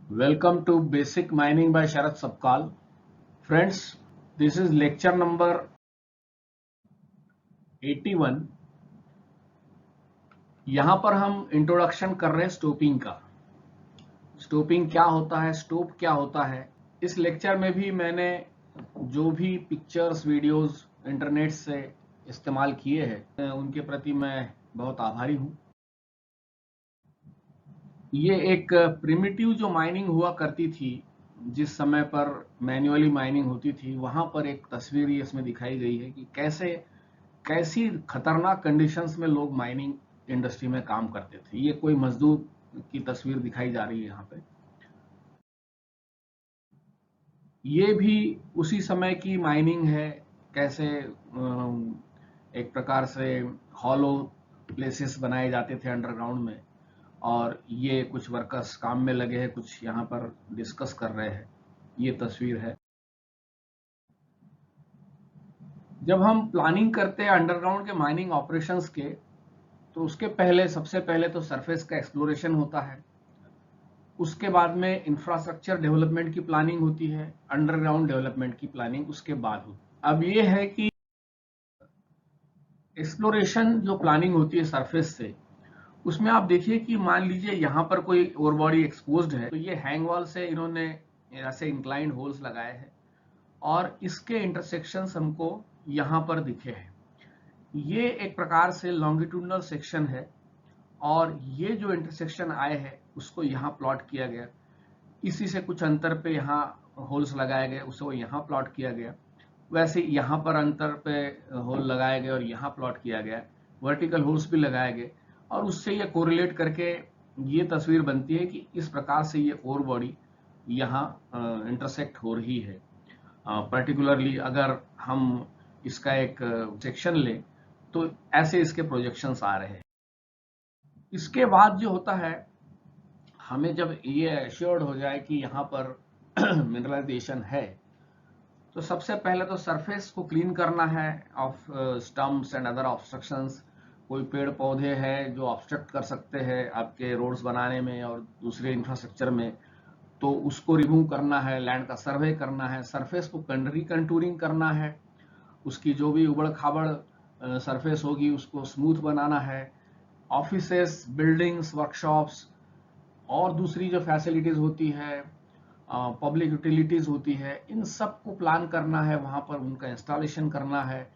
Welcome to Basic Mining by Sharat Sapkal. Friends, this is lecture number 81. यहाँ पर हम introduction कर रहे हैं स्टोपिंग का। स्टोपिंग क्या होता है, स्टोप क्या होता है। इस लेक्चर में भी मैंने जो भी पिक्चर्स वीडियोस इंटरनेट से इस्तेमाल किए हैं उनके प्रति मैं बहुत आभारी हूँ। ये एक प्रिमिटिव जो माइनिंग हुआ करती थी, जिस समय पर मैन्युअली माइनिंग होती थी, वहां पर एक तस्वीर इसमें दिखाई गई है कि कैसी खतरनाक कंडीशंस में लोग माइनिंग इंडस्ट्री में काम करते थे। ये कोई मजदूर की तस्वीर दिखाई जा रही है यहाँ पे। ये भी उसी समय की माइनिंग है, कैसे एक प्रकार से हॉलो प्लेसेस बनाए जाते थे अंडरग्राउंड में, और ये कुछ वर्कर्स काम में लगे हैं, कुछ यहाँ पर डिस्कस कर रहे हैं। ये तस्वीर है। जब हम प्लानिंग करते हैं अंडरग्राउंड के माइनिंग ऑपरेशंस के, तो उसके पहले सबसे पहले तो सरफेस का एक्सप्लोरेशन होता है। उसके बाद में इंफ्रास्ट्रक्चर डेवलपमेंट की प्लानिंग होती है, अंडरग्राउंड डेवलपमेंट की प्लानिंग उसके बाद होती है। अब ये है कि एक्सप्लोरेशन जो प्लानिंग होती है सरफेस से, उसमें आप देखिए कि मान लीजिए यहाँ पर कोई ओवर बॉडी एक्सपोज्ड है, तो ये हैंग वॉल से इन्होंने ऐसे इंक्लाइंड होल्स लगाए हैं और इसके इंटरसेक्शंस हमको यहाँ पर दिखे हैं। ये एक प्रकार से लॉन्गिट्यूडनल सेक्शन है और ये जो इंटरसेक्शन आए हैं उसको यहाँ प्लॉट किया गया। इसी से कुछ अंतर पे यहाँ होल्स लगाए गए, उसको यहाँ प्लॉट किया गया। वैसे यहाँ पर अंतर पे होल लगाए गए और यहाँ प्लॉट किया गया, वर्टिकल होल्स भी लगाए गए, और उससे ये कोरिलेट करके ये तस्वीर बनती है कि इस प्रकार से ये ओर बॉडी यहाँ इंटरसेक्ट हो रही है। पर्टिकुलरली अगर हम इसका एक सेक्शन लें तो ऐसे इसके प्रोजेक्शंस आ रहे हैं। इसके बाद जो होता है, हमें जब ये एश्योर्ड हो जाए कि यहाँ पर मिनरलाइजेशन है, तो सबसे पहले तो सरफेस को क्लीन करना है of stumps and other obstructions. कोई पेड़ पौधे हैं जो ऑब्स्ट्रक्ट कर सकते हैं आपके रोड्स बनाने में और दूसरे इंफ्रास्ट्रक्चर में, तो उसको रिमूव करना है, लैंड का सर्वे करना है, सरफेस को रिकंटूरिंग करना है, उसकी जो भी उबड़ खाबड़ सरफेस होगी उसको स्मूथ बनाना है। ऑफिसेस, बिल्डिंग्स, वर्कशॉप्स और दूसरी जो फैसिलिटीज होती है, पब्लिक यूटिलिटीज होती है, इन सब को प्लान करना है, वहां पर उनका इंस्टॉलेशन करना है।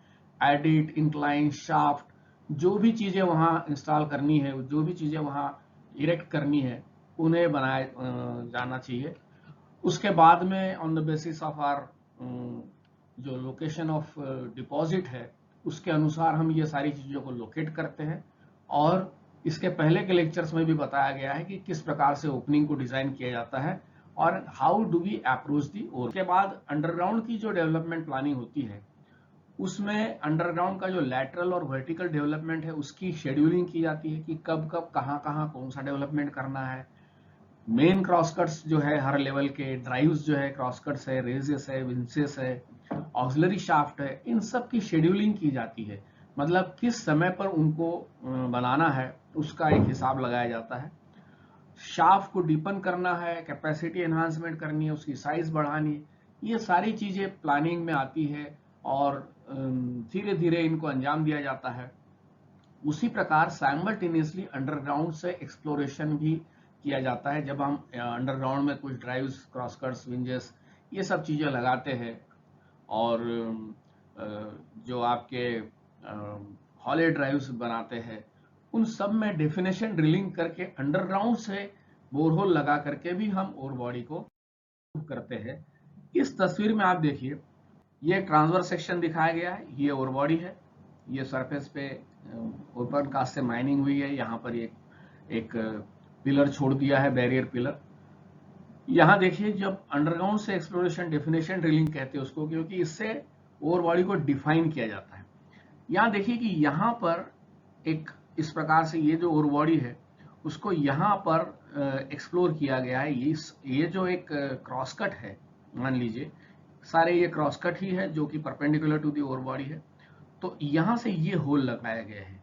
एडिट, इंक्लाइन, शाफ्ट, जो भी चीजें वहां इंस्टॉल करनी है, जो भी चीजें वहां इरेक्ट करनी है, उन्हें बनाया जाना चाहिए। उसके बाद में on the basis of ore जो लोकेशन ऑफ डिपॉजिट है, उसके अनुसार हम ये सारी चीजों को लोकेट करते हैं। और इसके पहले के लेक्चर्स में भी बताया गया है कि किस प्रकार से ओपनिंग को डिजाइन किया जाता है और हाउ डू वी अप्रोच दी ओर। के बाद अंडरग्राउंड की जो डेवलपमेंट प्लानिंग होती है, उसमें अंडरग्राउंड का जो लैटरल और वर्टिकल डेवलपमेंट है उसकी शेड्यूलिंग की जाती है कि कब कब कहाँ कहाँ कौन सा डेवलपमेंट करना है। मेन क्रॉसकट्स जो है हर लेवल के, ड्राइव्स जो है, क्रॉसकट्स है, रेजेस है, विंसेस है, ऑक्सिलरी शाफ्ट है, इन सब की शेड्यूलिंग की जाती है। मतलब किस समय पर उनको बनाना है उसका एक हिसाब लगाया जाता है। शाफ्ट को डीपन करना है, कैपेसिटी एनहांसमेंट करनी है, उसकी साइज बढ़ानी है, ये सारी चीजें प्लानिंग में आती है और धीरे धीरे इनको अंजाम दिया जाता है। उसी प्रकार साइमल्टेनियसली अंडरग्राउंड से एक्सप्लोरेशन भी किया जाता है। जब हम अंडरग्राउंड में कुछ ड्राइव्स, क्रॉसकट्स, विंजेस, ये सब चीजें लगाते हैं, और जो आपके हॉले ड्राइव्स बनाते हैं, उन सब में डेफिनेशन ड्रिलिंग करके अंडरग्राउंड से बोरहोल लगा करके भी हम ओर बॉडी को करते हैं। इस तस्वीर में आप देखिए, ये ट्रांसवर्स सेक्शन दिखाया गया है, ये ओर बॉडी है, ये सरफेस पे ओपन कास्ट से माइनिंग हुई है। यहाँ पर एक पिलर छोड़ दिया है, बैरियर पिलर। यहाँ देखिए, जब अंडरग्राउंड से एक्सप्लोरेशन, डेफिनेशन ड्रिलिंग कहते हैं उसको, क्योंकि इससे ओर बॉडी को डिफाइन किया जाता है। यहाँ देखिए कि यहाँ पर एक इस प्रकार से ये जो ओर बॉडी है उसको यहाँ पर एक्सप्लोर किया गया है। ये जो एक क्रॉसकट है, मान लीजिए सारे ये क्रॉसकट ही है जो कि perpendicular to the ore body है, तो यहाँ से ये होल लगाए गए हैं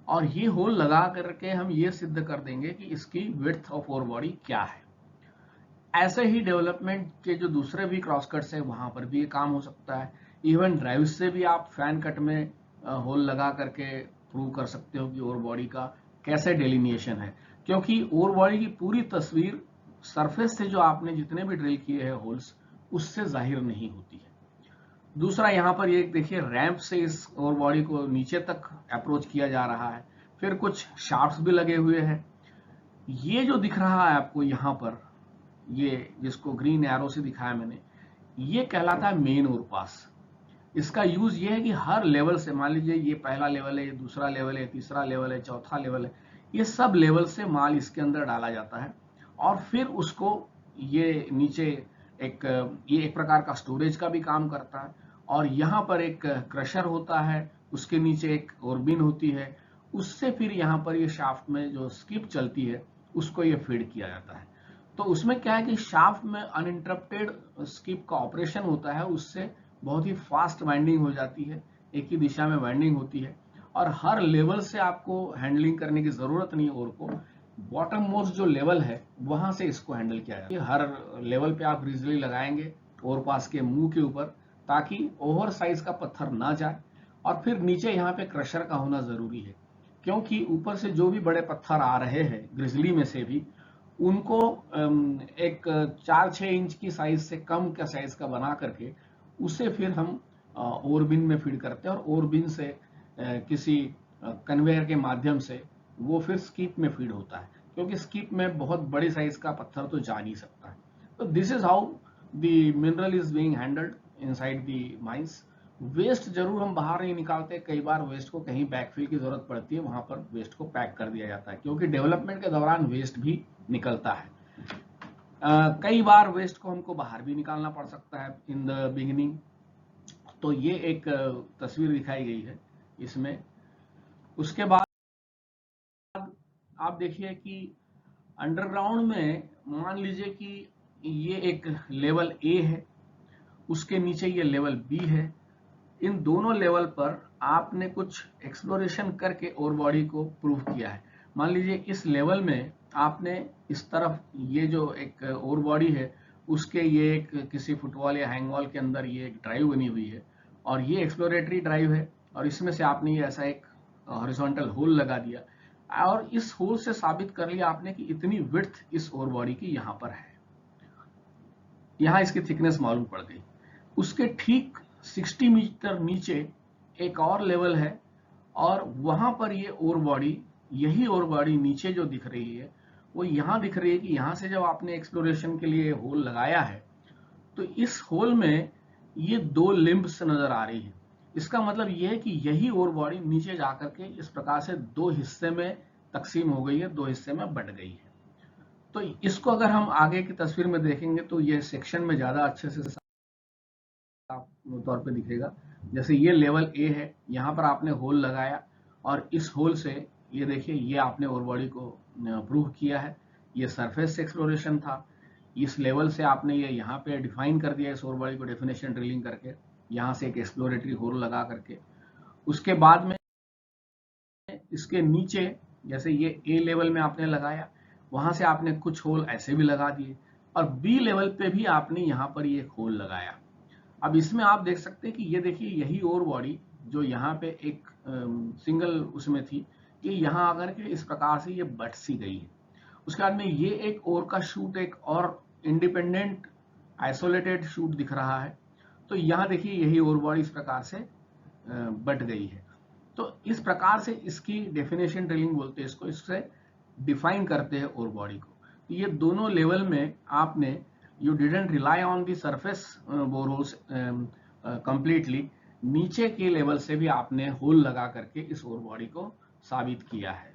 और ये होल लगा करके हम ये सिद्ध कर देंगे कि इसकी विड्थ ऑफ ओर बॉडी क्या है। ऐसे ही डेवलपमेंट के जो दूसरे भी क्रॉस कट्स है वहां पर भी ये काम हो सकता है। इवन ड्राइव से भी आप फैन कट में होल लगा करके प्रूव कर सकते हो कि ओर बॉडी का कैसे डेलिनिएशन है, क्योंकि ओर बॉडी की पूरी तस्वीर सरफेस से जो आपने जितने भी ड्रिल किए हैं होल्स उससे जाहिर नहीं होती है। दूसरा यहाँ पर ये देखिए रैंप से इस ओर बॉडी को नीचे तक अप्रोच किया जा रहा है, फिर कुछ शाफ्ट्स भी लगे हुए हैं। ये जो दिख रहा है आपको यहाँ पर, ये जिसको ग्रीन एरो से दिखाया मैंने, ये कहलाता है मेन ओवरपास। इसका यूज ये है कि हर लेवल से, मान लीजिए ये पहला लेवल है, ये दूसरा लेवल है, तीसरा लेवल है, चौथा लेवल है, ये सब लेवल से माल इसके अंदर डाला जाता है और फिर उसको ये नीचे ये एक प्रकार का स्टोरेज का भी काम करता है। और यहाँ पर एक क्रशर होता है, उसके नीचे एक ओरबिन होती है, उससे फिर यहाँ पर ये शाफ्ट में जो स्किप चलती है उसको ये फीड किया जाता है। तो उसमें क्या है कि शाफ्ट में अनइंटरप्टेड स्किप का ऑपरेशन होता है, उससे बहुत ही फास्ट वाइंडिंग हो जाती है, एक ही दिशा में वाइंडिंग होती है और हर लेवल से आपको हैंडलिंग करने की जरूरत नहीं है। ओर को बॉटम मोस्ट जो लेवल है वहां से इसको हैंडल किया जाता है। हर लेवल पे आप ग्रिजली लगाएंगे ओवर पास के मुंह के ऊपर, ताकि ओवर साइज का पत्थर ना जाए। और फिर नीचे यहाँ पे क्रशर का होना जरूरी है, क्योंकि ऊपर से जो भी बड़े पत्थर आ रहे हैं ग्रिजली में से भी, उनको एक 4-6 इंच की साइज से कम का साइज का बना करके उसे फिर हम ओरबिन में फीड करते हैं और ओरबिन से किसी कन्वेयर के माध्यम से वो फिर स्कीप में फीड होता है, क्योंकि स्कीप में बहुत बड़ी साइज का पत्थर तो जा नहीं सकता है। तो this is how the mineral is being handled inside the mines. Waste जरूर हम बाहर नहीं निकालते, कई बार वेस्ट को कहीं बैकफिल की जरूरत पड़ती है, वहां पर वेस्ट को पैक कर दिया जाता है, क्योंकि डेवलपमेंट के दौरान वेस्ट भी निकलता है। कई बार वेस्ट को हमको बाहर भी निकालना पड़ सकता है इन द बिगिनिंग। तो ये एक तस्वीर दिखाई गई है इसमें। उसके बाद आप देखिए कि अंडरग्राउंड में मान लीजिए कि ये एक लेवल ए है, उसके नीचे ये लेवल बी है। इन दोनों लेवल पर आपने कुछ एक्सप्लोरेशन करके ओर बॉडी को प्रूव किया है। मान लीजिए इस लेवल में आपने इस तरफ ये जो एक ओर बॉडी है उसके ये एक किसी फुटवॉल या हैंगवॉल के अंदर ये एक ड्राइव बनी हुई है और ये एक्सप्लोरेटरी ड्राइव है, और इसमें से आपने ये ऐसा एक हॉरिजॉन्टल होल लगा दिया और इस होल से साबित कर लिया आपने कि इतनी विड्थ इस ओर बॉडी की यहाँ पर है, यहाँ इसकी थिकनेस मालूम पड़ गई। उसके ठीक 60 मीटर नीचे एक और लेवल है और वहां पर ये ओर बॉडी, यही ओर बॉडी नीचे जो दिख रही है वो यहाँ दिख रही है कि यहाँ से जब आपने एक्सप्लोरेशन के लिए होल लगाया है तो इस होल में ये 2 लिम्ब्स नजर आ रही है। इसका मतलब ये है कि यही ओर बॉडी नीचे जाकर के इस प्रकार से 2 हिस्से में तकसीम हो गई है, 2 हिस्से में बट गई है। तो इसको अगर हम आगे की तस्वीर में देखेंगे तो ये सेक्शन में ज्यादा अच्छे से तौर पे दिखेगा। जैसे ये लेवल ए है, यहाँ पर आपने होल लगाया और इस होल से ये देखिए ये आपने ओर बॉडी को प्रूव किया है। ये सरफेस एक्सप्लोरेशन था। इस लेवल से आपने ये यहाँ पे डिफाइन कर दिया इस ओर बॉडी को डेफिनेशन ड्रिलिंग करके, यहाँ से एक एक्सप्लोरेटरी होल लगा करके। उसके बाद में इसके नीचे जैसे ये ए लेवल में आपने लगाया, वहां से आपने कुछ होल ऐसे भी लगा दिए और बी लेवल पे भी आपने यहाँ पर ये होल लगाया। अब इसमें आप देख सकते हैं कि ये देखिए यही ओर बॉडी जो यहाँ पे एक सिंगल उसमें थी, ये यहाँ आकर के इस प्रकार से ये बट सी गई है। उसके बाद में ये एक ओर का शूट, एक और इंडिपेंडेंट आइसोलेटेड शूट दिख रहा है। तो यहाँ देखिए यही ओर बॉडी इस प्रकार से बट गई है। तो इस प्रकार से इसकी डेफिनेशन ड्रिलिंग बोलते हैं इसको, इससे डिफाइन करते हैं ओर बॉडी को। ये दोनों लेवल में आपने you didn't rely on the surface boreholes completely, नीचे के लेवल से भी आपने होल लगा करके इस ओर बॉडी को साबित किया है।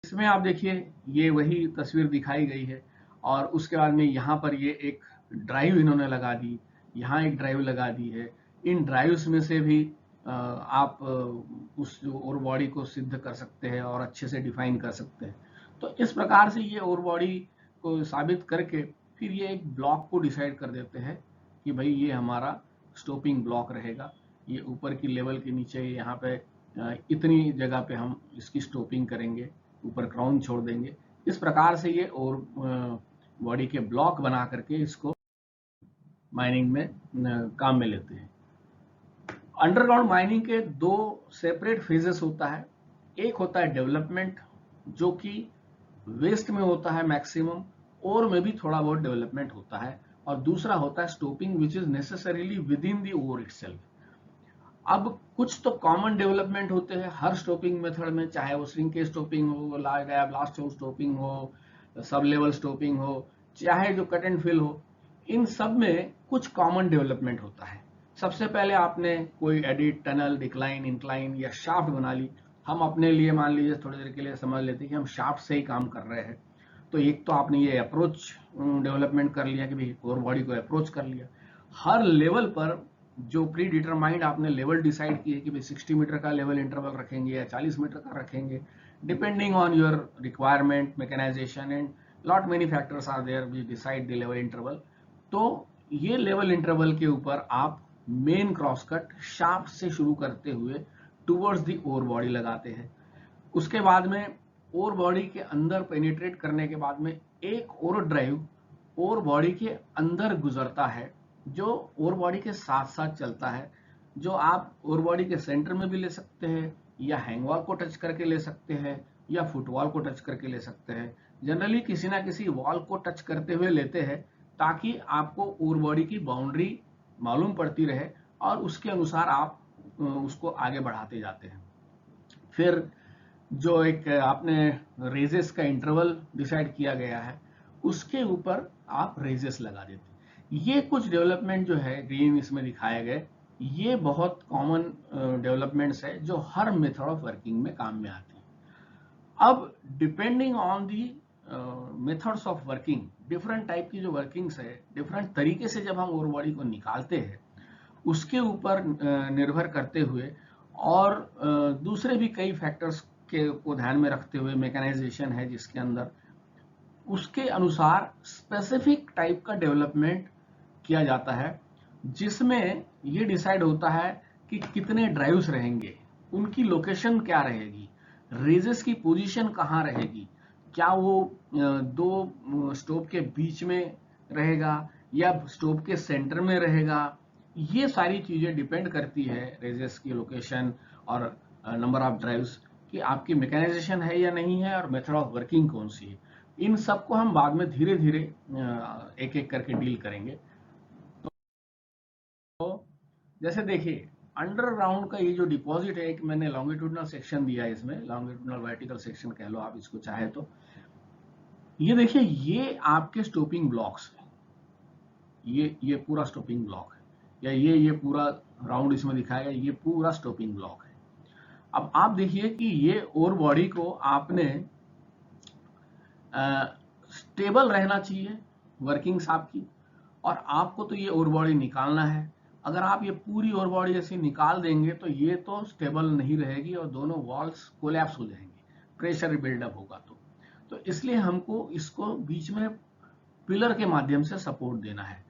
इसमें आप देखिए ये वही तस्वीर दिखाई गई है और उसके बाद में यहाँ पर ये एक ड्राइव इन्होंने लगा दी, यहाँ एक ड्राइव लगा दी है। इन ड्राइव्स में से भी आप उस ओर बॉडी को सिद्ध कर सकते हैं और अच्छे से डिफाइन कर सकते हैं। तो इस प्रकार से ये ओर बॉडी को साबित करके फिर ये एक ब्लॉक को डिसाइड कर देते हैं कि भाई ये हमारा स्टोपिंग ब्लॉक रहेगा। ये ऊपर की लेवल के नीचे यहाँ पे इतनी जगह पे हम इसकी स्टोपिंग करेंगे, ऊपर क्राउन छोड़ देंगे। इस प्रकार से ये और बॉडी के ब्लॉक बना करके इसको माइनिंग में काम में लेते हैं। अंडरग्राउंड माइनिंग के दो सेपरेट फेजेस होता है। एक होता है डेवलपमेंट, जो कि वेस्ट में होता है मैक्सिमम, और में भी थोड़ा बहुत डेवलपमेंट होता है, और दूसरा होता है stoping which is necessarily within the ore itself. अब कुछ तो कॉमन डेवलपमेंट होते हैं हर स्टोपिंग मेथड में, चाहे वो श्रिंकेज स्टोपिंग हो, ब्लास्ट होल स्टोपिंग हो, सब लेवल स्टोपिंग हो, चाहे जो कट एंड फिल हो, इन सब में कुछ कॉमन डेवलपमेंट होता है। सबसे पहले आपने कोई एडिट, टनल, डिक्लाइन, इंक्लाइन या शाफ्ट बना ली। हम अपने लिए मान लीजिए थोड़ी देर के लिए समझ लेते हैं कि हम शाफ्ट से ही काम कर रहे हैं। तो एक तो आपने ये अप्रोच डेवलपमेंट कर लिया कि भाई कोर बॉडी को अप्रोच कर लिया। हर लेवल पर जो प्री डिटरमाइंड आपने लेवल डिसाइड किए कि भाई 60 मीटर का लेवल इंटरवल रखेंगे या 40 मीटर का रखेंगे, depending on your requirement, mechanisation and lot many factors are there which decide the level interval. तो ये लेवल इंटरवल के ऊपर आप मेन क्रॉस कट शाफ्ट से शुरू करते हुए टुवर्ड्स दी ओर बॉडी लगाते हैं। उसके बाद में ओर बॉडी के अंदर पेनिट्रेट करने के बाद में एक ओर ड्राइव ओर बॉडी के अंदर गुजरता है, जो ओर बॉडी के साथ साथ चलता है, जो आप ओर बॉडी के सेंटर में भी ले सकते हैं, या हैंगवॉल को टच करके ले सकते हैं, या फुटवॉल को टच करके ले सकते हैं। जनरली किसी ना किसी वॉल को टच करते हुए लेते हैं, ताकि आपको ओर बॉडी की बाउंड्री मालूम पड़ती रहे और उसके अनुसार आप उसको आगे बढ़ाते जाते हैं। फिर जो एक आपने रेजेस का इंटरवल डिसाइड किया गया है, उसके ऊपर आप रेजेस लगा देते हैं। ये कुछ डेवलपमेंट जो है ग्रीन इसमें दिखाए गए, ये बहुत कॉमन डेवलपमेंट्स है जो हर मेथड ऑफ वर्किंग में काम में आती है। अब depending on the methods of working, different type की जो वर्किंग्स है, डिफरेंट तरीके से जब हम ओर बॉडी को निकालते हैं, उसके ऊपर निर्भर करते हुए और दूसरे भी कई फैक्टर्स को ध्यान में रखते हुए मैकेनाइजेशन है जिसके अंदर, उसके अनुसार स्पेसिफिक टाइप का डेवलपमेंट किया जाता है, जिसमें ये डिसाइड होता है कि कितने ड्राइव्स रहेंगे, उनकी लोकेशन क्या रहेगी, रेजेस की पोजीशन कहाँ रहेगी, क्या वो दो स्टोप के बीच में रहेगा या स्टोप के सेंटर में रहेगा। ये सारी चीजें डिपेंड करती है रेजेस की लोकेशन और नंबर ऑफ ड्राइव्स कि आपकी मैकेनाइजेशन है या नहीं है और मेथड ऑफ वर्किंग कौन सी है। इन सबको हम बाद में धीरे धीरे एक एक करके डील करेंगे। तो जैसे देखिए अंडरग्राउंड का ये जो डिपॉजिट है, एक मैंने लॉन्गिट्यूडनल सेक्शन दिया है, इसमें लॉन्गिट्यूडनल वर्टिकल सेक्शन कह लो आप इसको चाहे तो। ये देखिए ये आपके स्टोपिंग ब्लॉक्स है, ये पूरा स्टोपिंग ब्लॉक है, या ये पूरा राउंड इसमें दिखाया गया, ये पूरा स्टोपिंग ब्लॉक है। अब आप देखिए कि ये ओर बॉडी को आपने स्टेबल रहना चाहिए वर्किंग्स आपकी, और आपको तो ये ओर बॉडी निकालना है। अगर आप ये पूरी ओर बॉडी ऐसे निकाल देंगे तो ये तो स्टेबल नहीं रहेगी और दोनों वॉल्स कोलैप्स हो जाएंगे, प्रेशर बिल्डअप होगा। तो इसलिए हमको इसको बीच में पिलर के माध्यम से सपोर्ट देना है।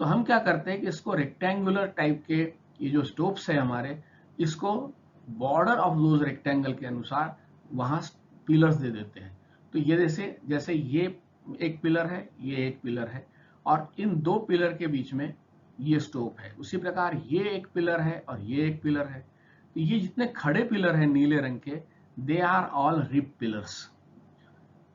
तो हम क्या करते हैं कि इसको रेक्टेंगुलर टाइप के ये जो स्टोप्स है हमारे, इसको बॉर्डर ऑफ दोज रेक्टेंगल के अनुसार वहां पिलर्स दे देते हैं। तो ये जैसे ये एक पिलर है, ये एक पिलर है, और इन दो पिलर के बीच में ये स्टोप है। उसी प्रकार ये एक पिलर है और ये एक पिलर है। तो ये जितने खड़े पिलर हैं नीले रंग के, they are all rib pillars.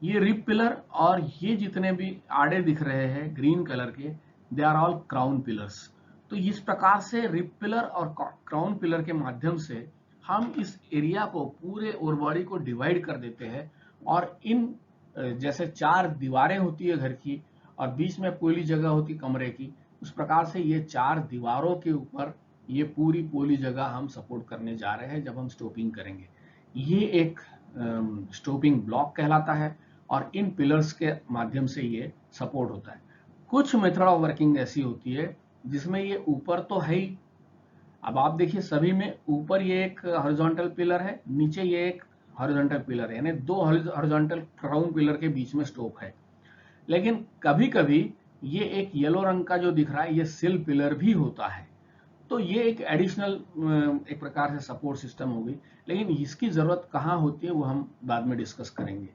ये रिप पिलर और ये जितने भी आड़े दिख रहे हैं ग्रीन कलर के, they are all crown pillars. तो इस प्रकार से रिप पिलर और क्राउन पिलर के माध्यम से हम इस एरिया को, पूरे ओर बॉडी को डिवाइड कर देते हैं। और इन जैसे चार दीवारें होती है घर की और बीच में पोली जगह होती कमरे की, उस प्रकार से ये चार दीवारों के ऊपर ये पूरी पोली जगह हम सपोर्ट करने जा रहे हैं जब हम स्टोपिंग करेंगे। ये एक स्टोपिंग ब्लॉक कहलाता है और इन पिलर्स के माध्यम से ये सपोर्ट होता है। कुछ मेथड ऑफ वर्किंग ऐसी होती है जिसमें ये ऊपर तो है ही। अब आप देखिए सभी में ऊपर ये एक हॉरिजॉन्टल पिलर है, नीचे ये एक हॉरिजॉन्टल पिलर है, यानी दो हॉरिजॉन्टल क्राउन पिलर के बीच में स्टोप है। लेकिन कभी कभी ये एक येलो रंग का जो दिख रहा है ये सिल पिलर भी होता है। तो ये एक एडिशनल एक प्रकार से सपोर्ट सिस्टम होगी, लेकिन इसकी जरूरत कहाँ होती है वो हम बाद में डिस्कस करेंगे।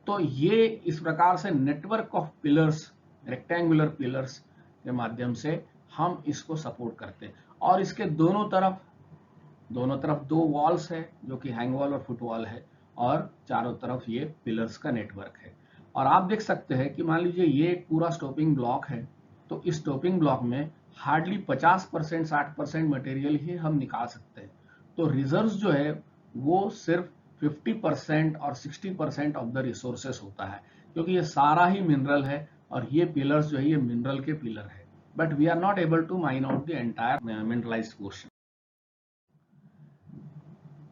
तो ये इस प्रकार से network of pillars rectangular pillars के माध्यम से हम इसको सपोर्ट करते हैं। और इसके दोनों तरफ दो वॉल्स है जो कि हैंग वॉल और फुट वॉल है, और चारों तरफ ये पिलर्स का नेटवर्क है। और आप देख सकते हैं कि मान लीजिए ये एक पूरा स्टोपिंग ब्लॉक है, तो इस स्टोपिंग ब्लॉक में हार्डली 50% 60% मटेरियल ही हम निकाल सकते हैं। तो रिजर्व जो है वो सिर्फ 50% और 60% ऑफ द रिसोर्सेस होता है, क्योंकि ये सारा ही मिनरल है और ये पिलर्स जो है ये मिनरल के पिलर है, but we are not able to mine out the entire mineralised portion.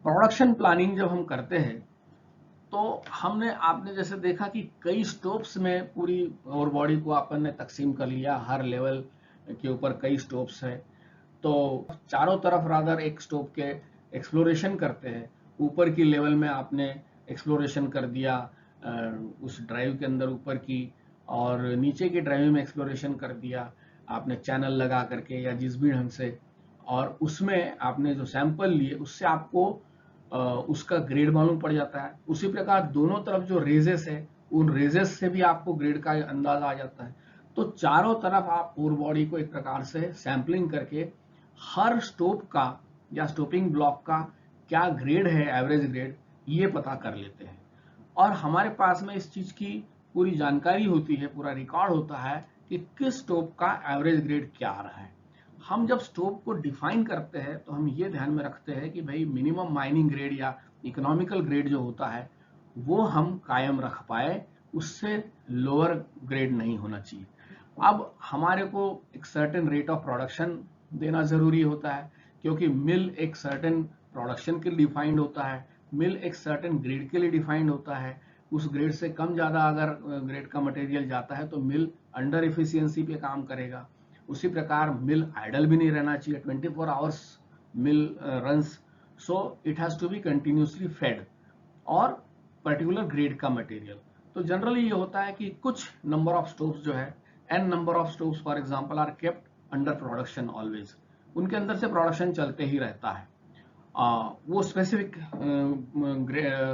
Production planning जब हम करते हैं तो आपने जैसे देखा कि कई स्टोप्स में पूरी ओवर बॉडी को अपन ने तकसीम कर लिया, हर लेवल के ऊपर कई स्टोप्स है, तो चारों तरफ रादर एक स्टोप के एक्सप्लोरेशन करते हैं। ऊपर की लेवल में आपने एक्सप्लोरेशन कर दिया उस ड्राइव के अंदर ऊपर की, और नीचे की ड्राइव में एक्सप्लोरेशन कर दिया आपने चैनल लगा करके या जिस भी ढंग से, और उसमें आपने जो सैंपल लिए उससे आपको उसका ग्रेड मालूम पड़ जाता है। उसी प्रकार दोनों तरफ जो रेजेस है उन रेजेस से भी आपको ग्रेड का अंदाजा आ जाता है। तो चारों तरफ आप ओवर बॉडी को एक प्रकार से सैंपलिंग करके हर स्टोप का या स्टोपिंग ब्लॉक का क्या ग्रेड है, एवरेज ग्रेड, ये पता कर लेते हैं। और हमारे पास में इस चीज की पूरी जानकारी होती है, पूरा रिकॉर्ड होता है कि किस स्टोप का एवरेज ग्रेड क्या आ रहा है। हम जब स्टोप को डिफाइन करते हैं तो हम ये ध्यान में रखते हैं कि भाई मिनिमम माइनिंग ग्रेड या इकोनॉमिकल ग्रेड जो होता है वो हम कायम रख पाए, उससे लोअर ग्रेड नहीं होना चाहिए। अब हमारे को एक सर्टेन रेट ऑफ प्रोडक्शन देना जरूरी होता है, क्योंकि मिल एक सर्टेन प्रोडक्शन के लिए डिफाइंड होता है, मिल एक सर्टेन ग्रेड के लिए डिफाइंड होता है। उस ग्रेड से कम ज्यादा अगर ग्रेड का मटेरियल जाता है तो मिल अंडर एफिशिएंसी पे काम करेगा। उसी प्रकार मिल आइडल भी नहीं रहना चाहिए, 24 hours mill runs, so it has to be continuously fed और पर्टिकुलर ग्रेड का मटेरियल। तो जनरली ये होता है कि कुछ नंबर ऑफ स्टोव्स जो है, n number of stoves for example are kept under production always, उनके अंदर से प्रोडक्शन चलते ही रहता है। वो स्पेसिफिक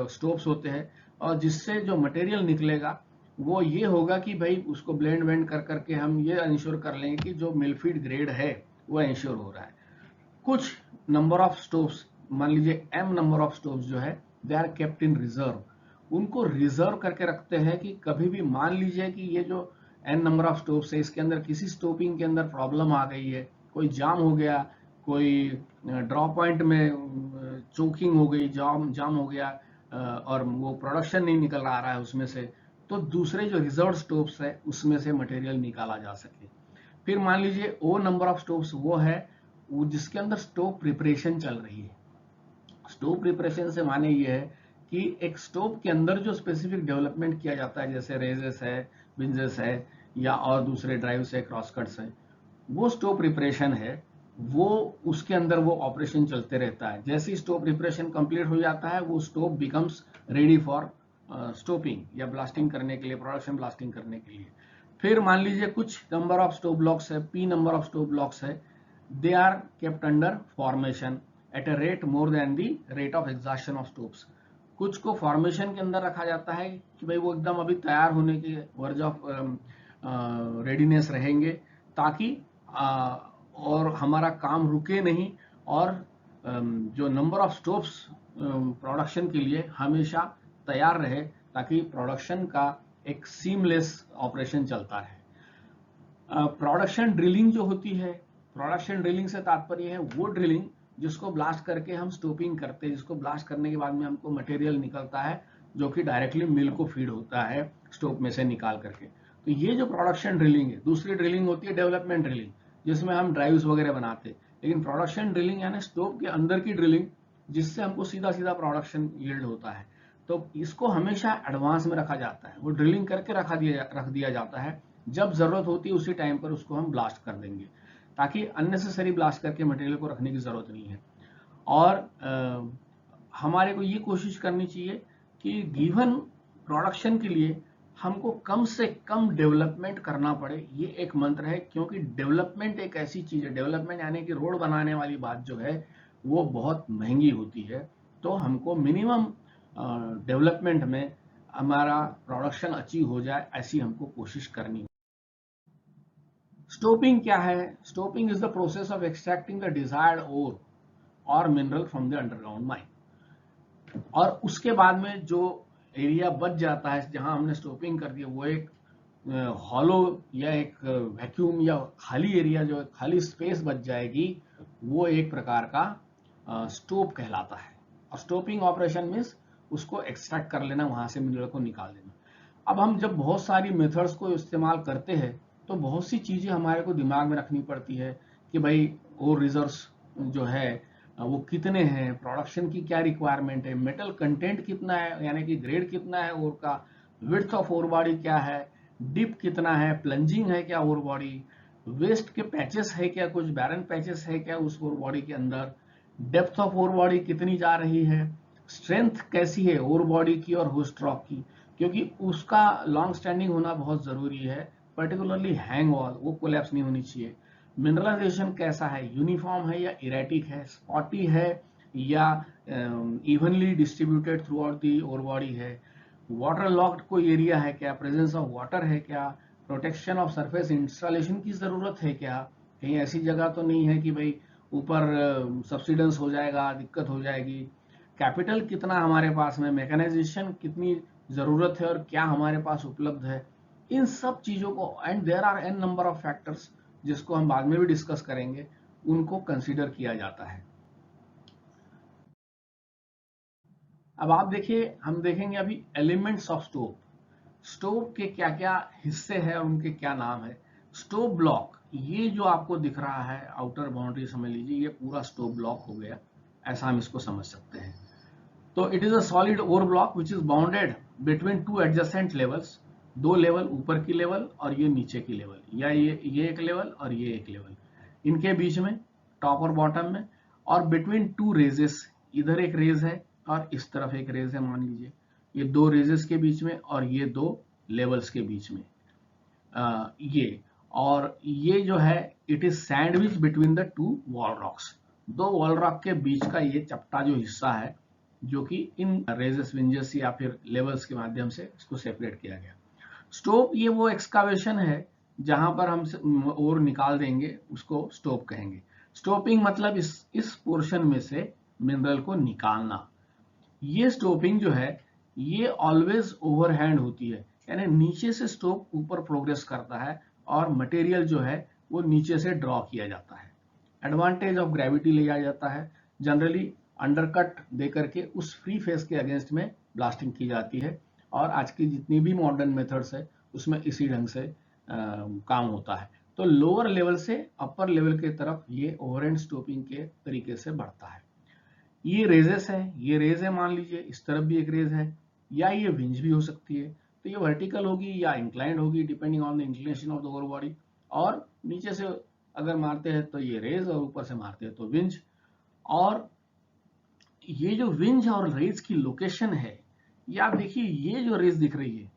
स्टोव्स होते हैं, और जिससे जो मटेरियल निकलेगा वो ये होगा कि भाई उसको ब्लेंड वेंड कर करके हम ये इंश्योर कर लेंगे कि जो मिलफीड ग्रेड है वो इंश्योर हो रहा है। कुछ नंबर ऑफ स्टोव्स, मान लीजिए m नंबर ऑफ स्टोव्स जो है they are kept in reserve, उनको रिजर्व करके रखते हैं कि कभी भी मान लीजिए कि ये जो n नंबर ऑफ स्टोव्स है इसके अंदर किसी स्टोपिंग के अंदर प्रॉब्लम आ गई है, कोई जाम हो गया, कोई ड्रॉ पॉइंट में चोकिंग हो गई, जाम हो गया, और वो प्रोडक्शन नहीं निकल आ रहा है उसमें से, तो दूसरे जो रिजर्व स्टोव्स है उसमें से मटेरियल निकाला जा सके। फिर मान लीजिए ओ नंबर ऑफ स्टोव्स वो है वो जिसके अंदर स्टोव प्रिपरेशन चल रही है। स्टोव प्रिपरेशन से माने ये है कि एक स्टोव के अंदर जो स्पेसिफिक डेवलपमेंट किया जाता है, जैसे रेजेस है, बिंजेस है, या और दूसरे ड्राइव्स है, क्रॉस कट्स है, वो स्टोव प्रिपरेशन है, वो उसके अंदर वो ऑपरेशन चलते रहता है। जैसे ही स्टोव प्रिपरेशन कंप्लीट हो जाता है वो stove becomes ready for stopping या ब्लास्टिंग करने के लिए, प्रोडक्शन ब्लास्टिंग करने के लिए। फिर मान लीजिए कुछ नंबर ऑफ स्टोव ब्लॉक्स है, p number of stope blocks है, they are kept under formation at a rate more than the rate of exhaustion of stopes. कुछ को फॉर्मेशन के अंदर रखा जाता है कि भाई वो एकदम अभी तैयार होने के वर्ज ऑफ रेडीनेस रहेंगे, ताकि और हमारा काम रुके नहीं, और जो नंबर ऑफ स्टोव्स प्रोडक्शन के लिए हमेशा तैयार रहे, ताकि प्रोडक्शन का एक सीमलेस ऑपरेशन चलता रहे। प्रोडक्शन ड्रिलिंग जो होती है, प्रोडक्शन ड्रिलिंग से तात्पर्य है वो ड्रिलिंग जिसको ब्लास्ट करके हम स्टोपिंग करते हैं, जिसको ब्लास्ट करने के बाद में हमको मटेरियल निकलता है जो कि डायरेक्टली मिल को फीड होता है स्टोप में से निकाल करके। तो ये जो प्रोडक्शन ड्रिलिंग है। दूसरी ड्रिलिंग होती है डेवलपमेंट ड्रिलिंग, जिसमें हम ड्राइव्स वगैरह बनाते हैं। लेकिन प्रोडक्शन ड्रिलिंग यानी स्टोप के अंदर की ड्रिलिंग, जिससे हमको सीधा सीधा प्रोडक्शन यील्ड होता है, तो इसको हमेशा एडवांस में रखा जाता है। वो ड्रिलिंग करके रख दिया जाता है, जब जरूरत होती है उसी टाइम पर उसको हम ब्लास्ट कर देंगे, ताकि अननेसेसरी ब्लास्ट करके मटेरियल को रखने की जरूरत नहीं है। और हमारे को ये कोशिश करनी चाहिए कि गिवन प्रोडक्शन के लिए हमको कम से कम डेवलपमेंट करना पड़े, ये एक मंत्र है। क्योंकि डेवलपमेंट एक ऐसी चीज है, डेवलपमेंट यानी कि रोड बनाने वाली बात जो है वो बहुत महंगी होती है। तो हमको मिनिमम डेवलपमेंट में हमारा प्रोडक्शन अचीव हो जाए, ऐसी हमको कोशिश करनी स्टोपिंग क्या है? Stoping is the process of extracting the desired ore और mineral from the underground mine. और उसके बाद में जो एरिया बच जाता है जहां हमने स्टोपिंग कर दिया, वो एक हॉलो या एक वैक्यूम या खाली एरिया, जो खाली स्पेस बच जाएगी, वो एक प्रकार का स्टोप कहलाता है। और स्टोपिंग ऑपरेशन मीन्स उसको एक्सट्रैक्ट कर लेना, वहां से मिनरल को निकाल देना। अब हम जब बहुत सारी मेथड्स को इस्तेमाल करते हैं तो बहुत सी चीजें हमारे को दिमाग में रखनी पड़ती है कि भाई और रिजर्व्स जो है वो कितने हैं, प्रोडक्शन की क्या रिक्वायरमेंट है, मेटल कंटेंट कितना है, यानी कि ग्रेड कितना है ओर का, विड्थ ऑफ ओर बॉडी क्या है, डिप कितना है, प्लंजिंग है क्या ओर बॉडी, वेस्ट के पैचेस है क्या, कुछ बैरन पैचेस है क्या उस ओर बॉडी के अंदर, डेप्थ ऑफ ओर बॉडी कितनी जा रही है, स्ट्रेंथ कैसी है ओर बॉडी की और होस्ट रॉक की, क्योंकि उसका लॉन्ग स्टैंडिंग होना बहुत जरूरी है। पर्टिकुलरली हैंग वॉल वो कोलैप्स नहीं होनी चाहिए। मिनरलाइजेशन कैसा है, यूनिफॉर्म है या इरेटिक है, स्पॉटी है या evenly distributed throughout the ore body है, वाटर लॉक्ड कोई एरिया है क्या, प्रेजेंस ऑफ वाटर है क्या, प्रोटेक्शन ऑफ सरफेस इंस्टॉलेशन की जरूरत है क्या, कहीं ऐसी जगह तो नहीं है कि भाई ऊपर सब्सिडेंस हो जाएगा, दिक्कत हो जाएगी, कैपिटल कितना हमारे पास में, मैकेनाइजेशन कितनी जरूरत है और क्या हमारे पास उपलब्ध है, इन सब चीजों को, and there are n number of factors जिसको हम बाद में भी डिस्कस करेंगे, उनको कंसीडर किया जाता है। अब आप देखिए, हम देखेंगे अभी एलिमेंट्स ऑफ स्टोव। स्टोव के क्या क्या हिस्से हैं और उनके क्या नाम है। स्टोव ब्लॉक, ये जो आपको दिख रहा है आउटर बाउंड्री समझ लीजिए, ये पूरा स्टोव ब्लॉक हो गया, ऐसा हम इसको समझ सकते हैं। तो it is a solid ore block which is bounded between two adjacent levels, दो लेवल, ऊपर की लेवल और ये नीचे की लेवल, या ये एक लेवल और ये एक लेवल, इनके बीच में, टॉप और बॉटम में, और बिटवीन टू रेजेस, इधर एक रेज है और इस तरफ एक रेज है, मान लीजिए ये दो रेजेस के बीच में और ये दो लेवल्स के बीच में, ये, और ये जो है it is sandwich between the two wall rocks, दो वॉल रॉक के बीच का ये चपटा जो हिस्सा है, जो कि इन रेजेस विंजेस या फिर लेवल्स के माध्यम से इसको सेपरेट किया गया। स्टोप ये वो एक्सकावेशन है जहां पर हम और निकाल देंगे, उसको स्टोप कहेंगे। स्टोपिंग मतलब इस पोर्शन में से मिनरल को निकालना। ये स्टोपिंग जो है ये ऑलवेज ओवरहैंड होती है, यानी नीचे से स्टोप ऊपर प्रोग्रेस करता है और मटेरियल जो है वो नीचे से ड्रॉ किया जाता है। एडवांटेज ऑफ ग्रेविटी लिया जाता है, जनरली अंडरकट दे करके उस फ्री फेस के अगेंस्ट में ब्लास्टिंग की जाती है, और आज की जितनी भी मॉडर्न मेथड्स है उसमें इसी ढंग से काम होता है। तो लोअर लेवल से अपर लेवल की तरफ ये ओवरहैंड स्टोपिंग के तरीके से बढ़ता है। ये रेजेस है, ये रेज है, मान लीजिए इस तरफ भी एक रेज है, या ये विंज भी हो सकती है, तो ये वर्टिकल होगी या इंक्लाइंड होगी depending on the inclination of the over body, और नीचे से अगर मारते हैं तो ये रेज और ऊपर से मारते हैं तो विंज। और ये जो विंज और रेज की लोकेशन है, ये आप देखिए, ये जो रेज दिख रही है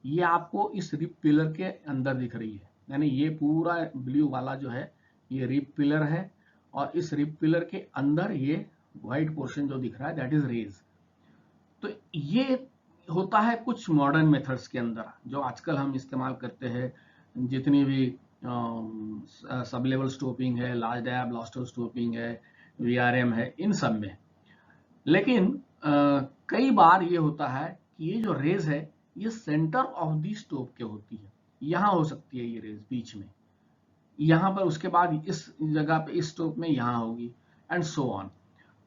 ये आपको इस रिप पिलर के अंदर दिख रही है, यानी ये पूरा ब्लू वाला जो है ये रिप पिलर है, और इस रिप पिलर के अंदर ये व्हाइट पोर्शन जो दिख रहा है दैट इज रेज। तो ये होता है कुछ मॉडर्न मेथड्स के अंदर जो आजकल हम इस्तेमाल करते हैं, जितनी भी सब लेवल स्टोपिंग है, लार्ज डाया ब्लास्टर स्टोपिंग है, वीआरएम है, इन सब में। लेकिन कई बार ये होता है कि ये जो रेज है ये सेंटर ऑफ दी स्टोप के होती है, यहां हो सकती है ये रेज बीच में, यहां पर, उसके बाद इस जगह पे इस स्टोप में यहां होगी, एंड सो ऑन।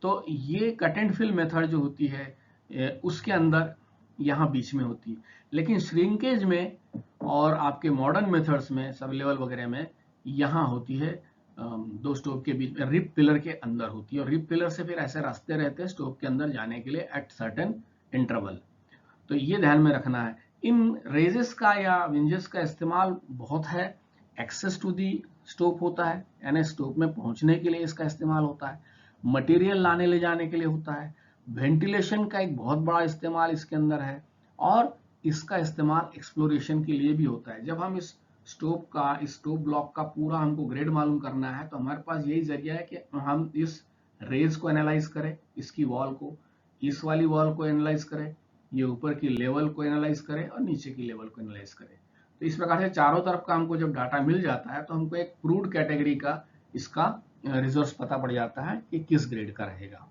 तो ये कट एंड फिल मेथड जो होती है उसके अंदर यहाँ बीच में होती है, लेकिन श्रिंकेज में और आपके मॉडर्न मेथड्स में सब लेवल वगैरह में यहाँ होती है दो स्टोव के बीच में, रिप पिलर के अंदर होती है, और रिप पिलर से फिर ऐसे रास्ते रहते हैं स्टोव के अंदर जाने के लिए एट सर्टेन इंटरवल। तो ये ध्यान में रखना है। इन रेजेस का या विंजेस का इस्तेमाल बहुत है, एक्सेस टू दी स्टोव होता है, यानी स्टोव में पहुंचने के लिए इसका इस्तेमाल होता है, मटेरियल लाने ले जाने के लिए होता है, वेंटिलेशन का एक बहुत बड़ा इस्तेमाल इसके अंदर है, और इसका इस्तेमाल एक्सप्लोरेशन के लिए भी होता है। जब हम इस स्टोव ब्लॉक का पूरा हमको ग्रेड मालूम करना है तो हमारे पास यही जरिया है कि हम इस रेज को एनालाइज करें, इसकी वॉल को, इस वाली वॉल को एनालाइज करें, ये ऊपर की लेवल को एनालाइज करें और नीचे की लेवल को एनालाइज करें। तो इस प्रकार से चारों तरफ का हमको जब डाटा मिल जाता है तो हमको एक प्रूव्ड कैटेगरी का इसका रिसोर्स पता पड़ जाता है कि किस ग्रेड का रहेगा।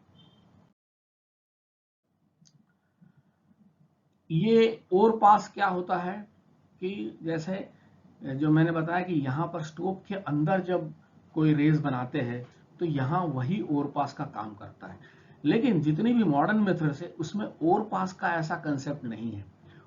ये ओवर पास क्या होता है कि जैसे जो मैंने बताया कि यहाँ पर स्टोव के अंदर जब कोई रेज बनाते हैं तो यहाँ वही ओवर पास का काम करता है, लेकिन जितनी भी मॉडर्न मेथड्स है उसमें ओवर पास का ऐसा कंसेप्ट नहीं है।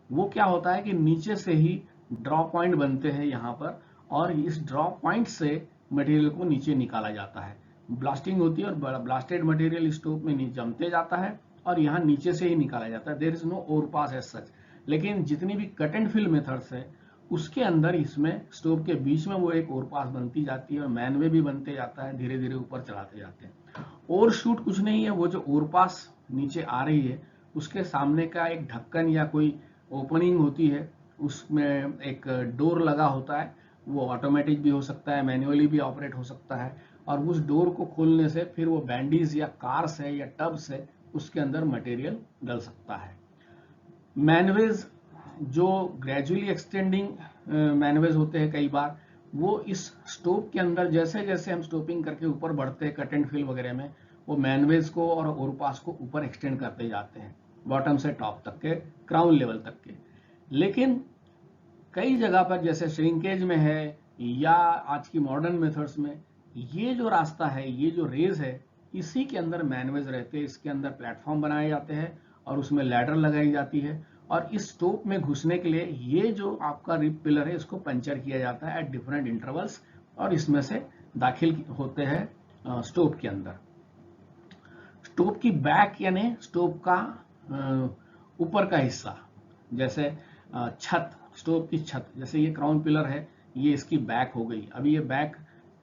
वो क्या होता है कि नीचे से ही ड्रॉ पॉइंट बनते हैं यहाँ पर, और इस ड्रॉ पॉइंट से मटेरियल को नीचे निकाला जाता है। ब्लास्टिंग होती है और ब्लास्टेड मटेरियल स्टोव में जमते जाता है और यहाँ नीचे से ही निकाला जाता है। There is no over pass as such. लेकिन जितनी भी कट एंड फिल मेथड्स है उसके अंदर इसमें स्टोव के बीच में वो एक ओवर पास बनती जाती है और मैनवे भी बनते जाता है, धीरे धीरे ऊपर चढ़ाते जाते हैं। ओवर शूट कुछ नहीं है, वो जो ओवर पास नीचे आ रही है उसके सामने का एक ढक्कन या कोई ओपनिंग होती है, उसमें एक डोर लगा होता है। वो ऑटोमेटिक भी हो सकता है, मैन्युअली भी ऑपरेट हो सकता है, और उस डोर को खोलने से फिर वो बैंडीज या कार्स है या टब्स है उसके अंदर मटेरियल डल सकता है। मैनवेज जो ग्रेजुअली एक्सटेंडिंग मैनवेज होते हैं, कई बार वो इस स्टोव के अंदर जैसे जैसे हम स्टोपिंग करके ऊपर बढ़ते हैं कट एंड फिल वगैरह में, वो मैनवेज को और ओवरपास को ऊपर एक्सटेंड करते जाते हैं बॉटम से टॉप तक के, क्राउन लेवल तक के। लेकिन कई जगह पर जैसे श्रिंकेज में है या आज की मॉडर्न मेथड्स में ये जो रास्ता है, ये जो रेज है, इसी के अंदर मैनवेज रहते हैं, इसके अंदर प्लेटफॉर्म बनाए जाते हैं और उसमें लैडर लगाई जाती है, और इस स्टोव में घुसने के लिए ये जो आपका रिप पिलर है इसको पंचर किया जाता है एट डिफरेंट इंटरवल्स, और इसमें से दाखिल होते हैं स्टोव के अंदर। स्टोव की बैक यानी स्टोव का ऊपर का हिस्सा, जैसे छत, स्टोव की छत, जैसे ये क्राउन पिलर है, ये इसकी बैक हो गई। अभी ये बैक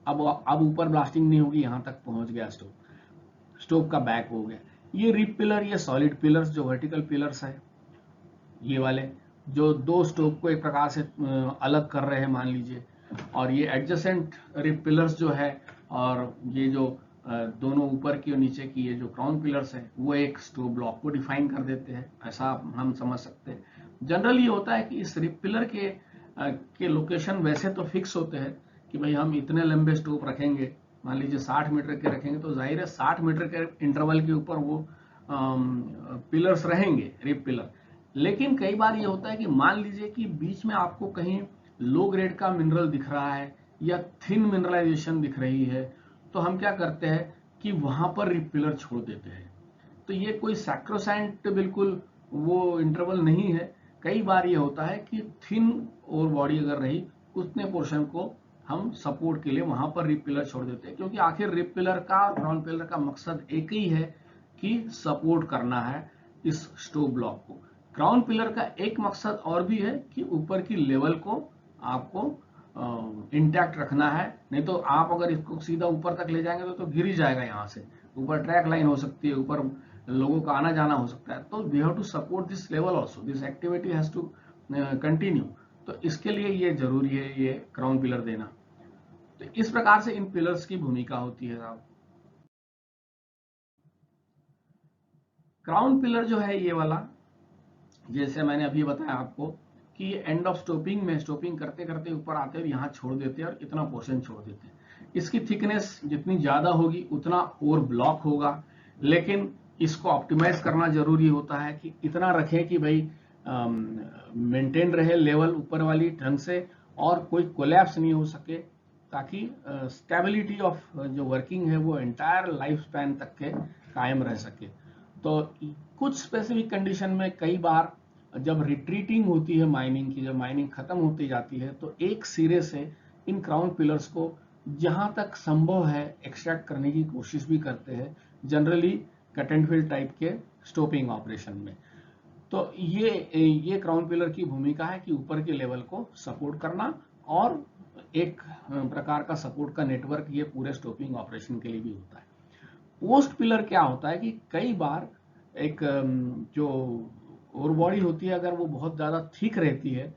अब ऊपर ब्लास्टिंग नहीं होगी, यहां तक पहुंच गया स्टोव का बैक हो गया। ये रिप पिलर, ये सॉलिड पिलर्स जो वर्टिकल पिलर्स है, ये वाले जो दो स्टोव को एक प्रकार से अलग कर रहे हैं मान लीजिए, और ये एडजेसेंट रिप पिलर्स जो है, और ये जो दोनों ऊपर की और नीचे की ये जो क्राउन पिलर्स है वो एक स्टोव ब्लॉक को डिफाइन कर देते हैं, ऐसा हम समझ सकते हैं। जनरली ये होता है कि इस रिप पिलर के लोकेशन वैसे तो फिक्स होते हैं कि भाई हम इतने लंबे स्टोव रखेंगे, मान लीजिए 60 मीटर के रखेंगे तो जाहिर है 60 मीटर के इंटरवल के ऊपर वो पिलर्स रहेंगे, रिप पिलर। लेकिन कई बार ये होता है कि मान लीजिए कि बीच में आपको कहीं लो ग्रेड का मिनरल दिख रहा है या थिन मिनरलाइजेशन दिख रही है, तो हम क्या करते हैं कि वहां पर रिप पिलर छोड़ देते हैं। तो ये कोई सैक्रोसैंट बिल्कुल वो इंटरवल नहीं है। कई बार ये होता है कि थिन और बॉडी अगर रही उतने पोर्शन को हम सपोर्ट के लिए वहां पर रिप पिलर छोड़ देते हैं, क्योंकि आखिर रिप पिलर का और क्राउन पिलर का मकसद एक ही है कि सपोर्ट करना है इस स्टोव ब्लॉक को। क्राउन पिलर का एक मकसद और भी है कि ऊपर की लेवल को आपको इंटैक्ट रखना है, नहीं तो आप अगर इसको सीधा ऊपर तक ले जाएंगे तो गिर ही जाएगा। यहाँ से ऊपर ट्रैक लाइन हो सकती है, ऊपर लोगों का आना जाना हो सकता है, तो we have to support this level also, this activity has to continue. तो इसके लिए ये जरूरी है ये क्राउन पिलर देना। तो इस प्रकार से इन पिलर्स की भूमिका होती है साहब। क्राउन पिलर जो है ये वाला, जैसे मैंने अभी बताया आपको कि ये एंड ऑफ स्टोपिंग में स्टोपिंग करते करते ऊपर आते हैं और यहाँ छोड़ देते हैं और इतना पोर्शन छोड़ देते हैं। इसकी थिकनेस जितनी ज्यादा होगी उतना और ब्लॉक होगा, लेकिन इसको ऑप्टिमाइज करना जरूरी होता है कि इतना रखें कि भाई मेंटेन रहे लेवल ऊपर वाली ढंग से और कोई कोलैप्स नहीं हो सके, ताकि स्टेबिलिटी ऑफ जो वर्किंग है वो एंटायर लाइफ स्पैन तक के कायम रह सके। तो कुछ स्पेसिफिक कंडीशन में कई बार जब रिट्रीटिंग होती है माइनिंग की, जब माइनिंग खत्म होती जाती है, तो एक सिरे से इन क्राउन पिलर्स को जहां तक संभव है एक्सट्रैक्ट करने की कोशिश भी करते हैं, generally cut and fill type के स्टोपिंग ऑपरेशन में। तो ये क्राउन पिलर की भूमिका है कि ऊपर के लेवल को सपोर्ट करना, और एक प्रकार का सपोर्ट का नेटवर्क ये पूरे स्टोपिंग ऑपरेशन के लिए भी होता है। पोस्ट पिलर क्या होता है कि कई बार एक जो ओवर बॉडी होती है अगर वो बहुत ज्यादा थिक रहती है,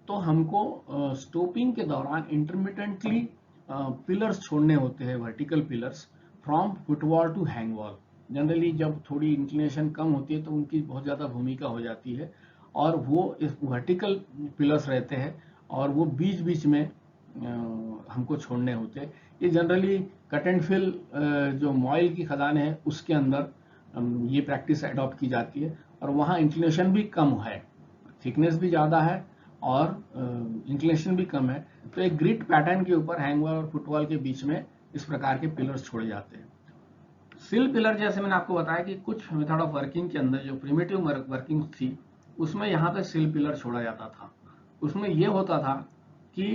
तो हमको स्टोपिंग के दौरान इंटरमिटेंटली पिलर्स छोड़ने होते हैं, vertical pillars from footwall to hang wall. Generally जब थोड़ी इंक्लिनेशन कम होती है तो उनकी बहुत ज्यादा भूमिका हो जाती है, और वो इस वर्टिकल पिलर्स रहते हैं और वो बीच बीच में हमको छोड़ने होते हैं। ये जनरली कट एंड फिल जो मॉइल की खदान है उसके अंदर ये प्रैक्टिस अडॉप्ट की जाती है, और वहाँ इंक्लिनेशन भी कम है, थिकनेस भी ज़्यादा है और इंक्लिनेशन भी कम है। तो एक ग्रिड पैटर्न के ऊपर हैंग वॉल और फुटवॉल के बीच में इस प्रकार के पिलर्स छोड़े जाते हैं। सिल पिलर, जैसे मैंने आपको बताया कि कुछ मेथड ऑफ वर्किंग के अंदर जो प्रिमिटिव वर्किंग थी उसमें यहाँ पे सिल पिलर छोड़ा जाता था। उसमें ये होता था कि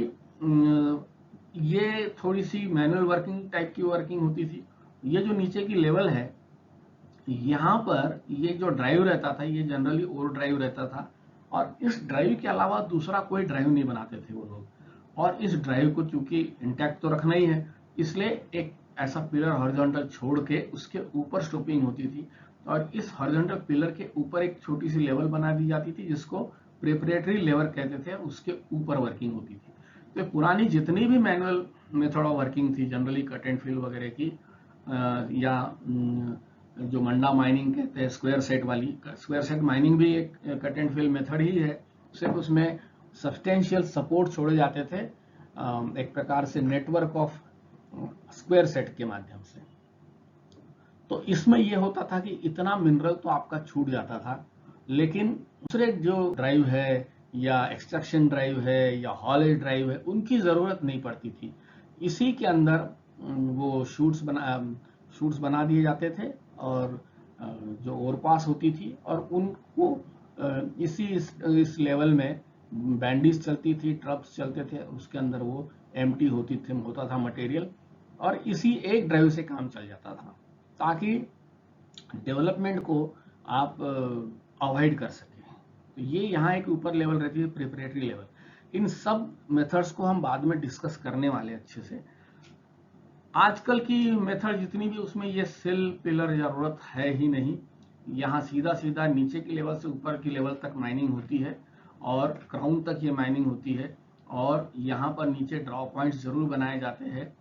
ये थोड़ी सी मैनुअल वर्किंग टाइप की वर्किंग होती थी। ये जो नीचे की लेवल है, यहाँ पर ये जो ड्राइव रहता था ये जनरली ओर ड्राइव रहता था, और इस ड्राइव के अलावा दूसरा कोई ड्राइव नहीं बनाते थे वो लोग। और इस ड्राइव को चूंकि इंटैक्ट तो रखना ही है, इसलिए एक ऐसा पिलर हॉरिजॉन्टल छोड़ के उसके ऊपर स्टोपिंग होती थी, और इस हॉरिजॉन्टल पिलर के ऊपर एक छोटी सी लेवल बना दी जाती थी जिसको प्रिपरेटरी लेवल कहते थे, उसके ऊपर वर्किंग होती थी। तो पुरानी जितनी भी मैनुअल मेथड ऑफ वर्किंग थी, जनरली कट एंड फिल वगैरह की, या जो मंडा माइनिंग कहते हैं स्क्वायर सेट वाली, स्क्वायर सेट माइनिंग भी एक कट एंड फिल मेथड ही है, सिर्फ उसमें सब्सटेंशियल सपोर्ट छोड़े जाते थे एक प्रकार से नेटवर्क ऑफ स्क्वायर सेट के माध्यम से। तो इसमें यह होता था कि इतना मिनरल तो आपका छूट जाता था, लेकिन दूसरे जो ड्राइव है या एक्सट्रैक्शन ड्राइव है या हॉलेज ड्राइव है उनकी जरूरत नहीं पड़ती थी। इसी के अंदर वो शूट्स बना दिए जाते थे, और जो ओवरपास होती थी और उनको इस लेवल में बैंडीज चलती थी, ट्रप्स चलते थे, उसके अंदर वो एम्प्टी होता था मटेरियल, और इसी एक ड्राइव से काम चल जाता था ताकि डेवलपमेंट को आप अवॉइड कर सकें। तो ये यहाँ एक ऊपर लेवल रहती है, प्रिपरेटरी लेवल। इन सब मेथड्स को हम बाद में डिस्कस करने वाले अच्छे से। आजकल की मेथड जितनी भी, उसमें ये सिल पिलर जरूरत है ही नहीं। यहाँ सीधा सीधा नीचे की लेवल से ऊपर की लेवल तक माइनिंग होती है, और क्राउन तक ये माइनिंग होती है, और यहाँ पर नीचे ड्रॉ पॉइंट्स जरूर बनाए जाते हैं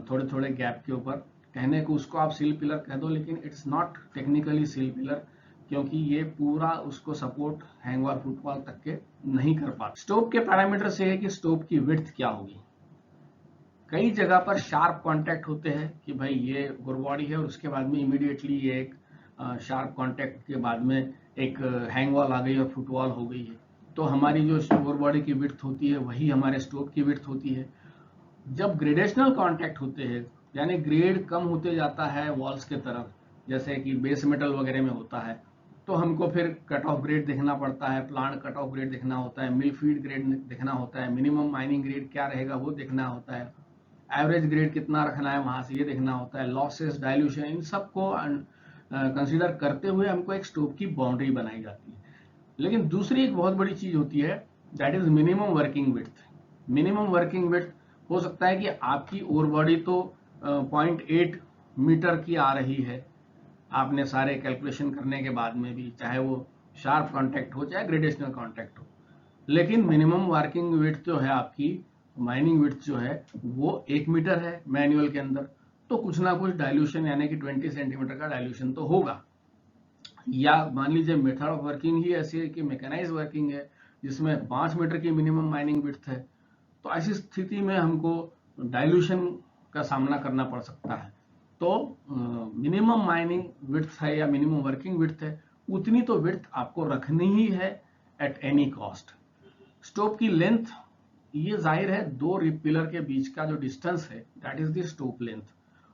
थोड़े थोड़े गैप के ऊपर। कहने को उसको आप सिल पिलर कह दो, लेकिन इट्स नॉट टेक्निकली सिल पिलर, क्योंकि ये पूरा उसको सपोर्ट हैंगवॉल फुटवॉल तक के नहीं कर पाता। स्टोप के पैरामीटर से है कि स्टोप की विड्थ क्या होगी। कई जगह पर शार्प कांटेक्ट होते हैं कि भाई ये ओवर बॉडी है और उसके बाद में इमीडिएटली ये एक शार्प कांटेक्ट के बाद में एक हैंग वॉल आ गई और फुटवॉल हो गई है, तो हमारी जो ओवर बॉडी की विड्थ होती है वही हमारे स्टोप की विड्थ होती है। जब ग्रेडेशनल कांटेक्ट होते हैं, यानी ग्रेड कम होते जाता है वॉल्स के तरफ, जैसे कि बेस मेटल वगैरह में होता है, तो हमको फिर कट ऑफ ग्रेड देखना पड़ता है, प्लांट कट ऑफ ग्रेड देखना होता है, मिल फीड ग्रेड देखना होता है, मिनिमम माइनिंग ग्रेड क्या रहेगा वो देखना होता है, एवरेज ग्रेड कितना रखना है वहां से ये देखना होता है, लॉसेस, डाइल्यूशन, इन सबको कंसीडर करते हुए हमको एक स्टोप की बाउंड्री बनाई जाती है। लेकिन दूसरी एक बहुत बड़ी चीज होती है, that is minimum working width. Minimum working width हो सकता है कि आपकी ओवर बॉडी तो 0.8 मीटर की आ रही है, आपने सारे कैलकुलेशन करने के बाद में भी, चाहे वो शार्प कॉन्टैक्ट हो चाहे ग्रेडेशनल कॉन्टैक्ट हो, लेकिन मिनिमम वर्किंग विड्थ जो है आपकी, माइनिंग विड्थ जो है वो 1 मीटर है मैनुअल के अंदर, तो कुछ ना कुछ डाइल्यूशन यानी कि 20 सेंटीमीटर का डाइल्यूशन तो होगा। या मान लीजिए मेथड ऑफ वर्किंग ही ऐसी है कि मैकेनाइज वर्किंग है जिसमें 5 मीटर की मिनिमम माइनिंग विड्थ है, तो ऐसी स्थिति में हमको डाइल्यूशन का सामना करना पड़ सकता है। तो मिनिमम माइनिंग विड्थ है या मिनिमम वर्किंग विड्थ है, उतनी तो विड्थ आपको रखनी ही है एट एनी कॉस्ट। स्टोप की लेंथ, ये जाहिर है दो पिलर के बीच का जो डिस्टेंस है that is the stope length,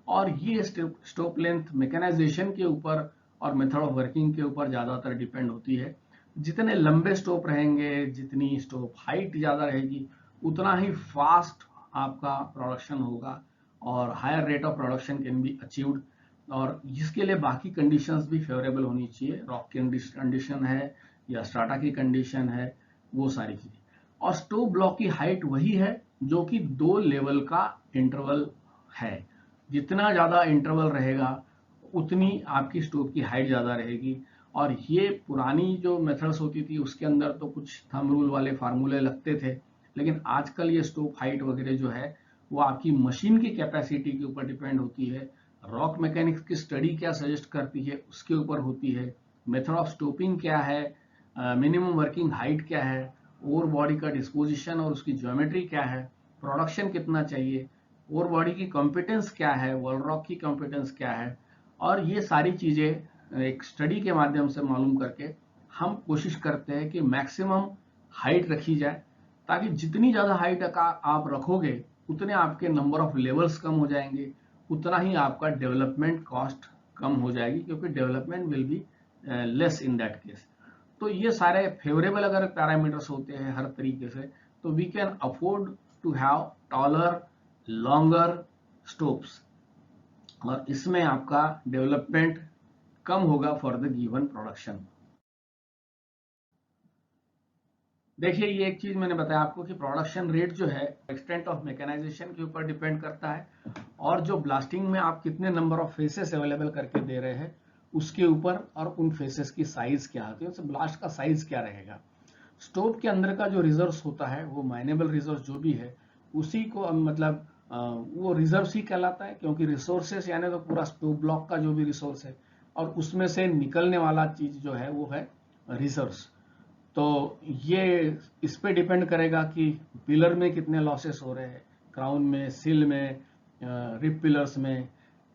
और ये स्टोप लेंथ मैकेनाइजेशन के ऊपर और मेथड ऑफ वर्किंग के ऊपर ज्यादातर डिपेंड होती है। जितने लंबे स्टोप रहेंगे, जितनी स्टोप हाइट ज्यादा रहेगी, उतना ही फास्ट आपका प्रोडक्शन होगा और higher rate of production can be achieved, और जिसके लिए बाकी कंडीशंस भी फेवरेबल होनी चाहिए, रॉक की कंडीशन है या स्ट्राटा की कंडीशन है, वो सारी चीजें। और स्टोप ब्लॉक की हाइट वही है जो कि 2 लेवल का इंटरवल है। जितना ज्यादा इंटरवल रहेगा उतनी आपकी स्टोप की हाइट ज्यादा रहेगी। और ये पुरानी जो मेथड्स होती थी उसके अंदर तो कुछ थंब रूल वाले फार्मूले लगते थे, लेकिन आजकल ये स्टोप हाइट वगैरह जो है वो आपकी मशीन की कैपेसिटी के ऊपर डिपेंड होती है, रॉक मैकेनिक्स की स्टडी क्या सजेस्ट करती है उसके ऊपर होती है, मेथड ऑफ स्टोपिंग क्या है, मिनिमम वर्किंग हाइट क्या है, ओर बॉडी का डिस्पोजिशन और उसकी ज्योमेट्री क्या है, प्रोडक्शन कितना चाहिए, ओर बॉडी की कॉम्पिटेंस क्या है, वॉल रॉक की कॉम्पिटेंस क्या है, और ये सारी चीज़ें एक स्टडी के माध्यम से मालूम करके हम कोशिश करते हैं कि मैक्सिमम हाइट रखी जाए, ताकि जितनी ज़्यादा हाइट आप रखोगे उतने आपके नंबर ऑफ लेवल्स कम हो जाएंगे, उतना ही आपका डेवलपमेंट कॉस्ट कम हो जाएगी, क्योंकि development will be less in that case. तो ये सारे फेवरेबल अगर पैरामीटर्स होते हैं हर तरीके से, तो we can afford to have taller longer stopes, और इसमें आपका डेवलपमेंट कम होगा फॉर द गिवन प्रोडक्शन। देखिए, ये एक चीज मैंने बताया आपको कि प्रोडक्शन रेट जो है एक्सटेंट ऑफ मैकेनाइजेशन के ऊपर डिपेंड करता है, और जो ब्लास्टिंग में आप कितने नंबर ऑफ फेसेस अवेलेबल करके दे रहे हैं उसके ऊपर, और उन फेसेस की साइज क्या होती है, ब्लास्ट का साइज क्या रहेगा। स्टोव के अंदर का जो रिजर्व्स होता है वो माइनेबल रिजर्व जो भी है उसी को मतलब वो रिजर्व ही कहलाता है, क्योंकि रिसोर्सेस यानी तो पूरा स्टोव ब्लॉक का जो भी रिसोर्स है और उसमें से निकलने वाला चीज जो है वो है रिजर्व्स। तो ये इस पे डिपेंड करेगा कि पिलर में कितने लॉसेस हो रहे हैं, क्राउन में, सिल में, रिप पिलर्स में,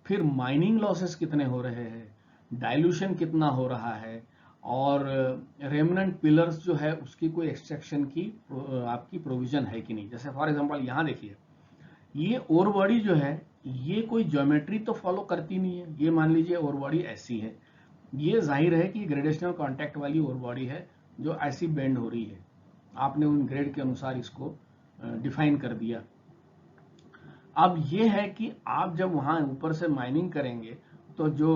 फिर माइनिंग लॉसेस कितने हो रहे हैं, डाइल्यूशन कितना हो रहा है, और रेमनेंट पिलर्स जो है उसकी कोई एक्सट्रैक्शन की आपकी प्रोविजन है कि नहीं। जैसे फॉर एग्जांपल यहाँ देखिए, ये ओर बॉडी जो है ये कोई ज्योमेट्री तो फॉलो करती नहीं है। ये मान लीजिए ओर बॉडी ऐसी है, ये जाहिर है कि ग्रेडेशनल कांटेक्ट वाली ओर बॉडी है जो ऐसी बेंड हो रही है, आपने उन ग्रेड के अनुसार इसको डिफाइन कर दिया। अब ये है कि आप जब वहां ऊपर से माइनिंग करेंगे तो जो